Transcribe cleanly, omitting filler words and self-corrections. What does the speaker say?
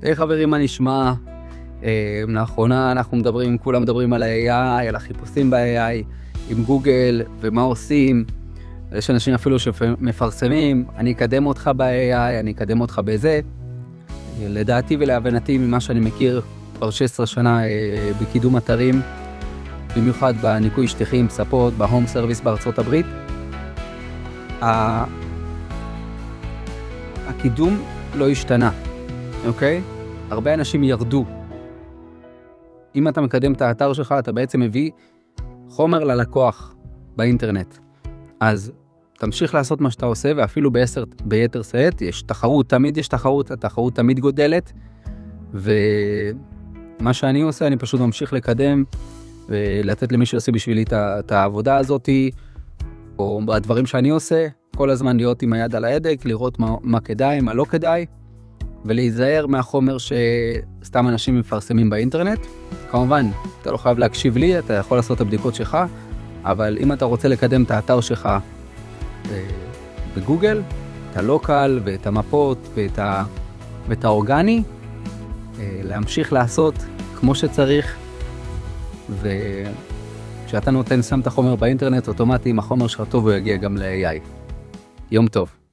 היי חברים, מה נשמע? לאחרונה כולם מדברים על ה-AI, על החיפושים ב-AI, עם גוגל ומה עושים. יש אנשים אפילו שמפרסמים, אני אקדם אותך ב-AI, אני אקדם אותך בזה. לדעתי ולהבנתי ממה שאני מכיר כבר 16 שנה בקידום אתרים, במיוחד בניקוי שטיחים, ספות, בהום סרוויס בארצות הברית. הקידום לא השתנה, אוקיי? הרבה אנשים ירדו. אם אתה מקדם את האתר שלך, אתה בעצם מביא חומר ללקוח באינטרנט. אז תמשיך לעשות מה שאתה עושה, ואפילו ביתר שאת, יש תחרות, תמיד יש תחרות, התחרות תמיד גודלת, ומה שאני עושה, אני פשוט ממשיך לקדם, ולתת למי שעושה בשבילי את העבודה הזאת, או הדברים שאני עושה, כל הזמן להיות עם היד על ההדק, לראות מה כדאי, מה לא כדאי, ולהיזהר מהחומר שסתם אנשים מפרסמים באינטרנט. כמובן, אתה לא חייב להקשיב לי, אתה יכול לעשות את הבדיקות שלך, אבל אם אתה רוצה לקדם את האתר שלך בגוגל, את הלוקל ואת המפות ואת האורגני, להמשיך לעשות כמו שצריך, וכשאתה שם את החומר באינטרנט, אוטומטי, אם החומר שלך טוב, הוא יגיע גם ל-AI. יום טוב.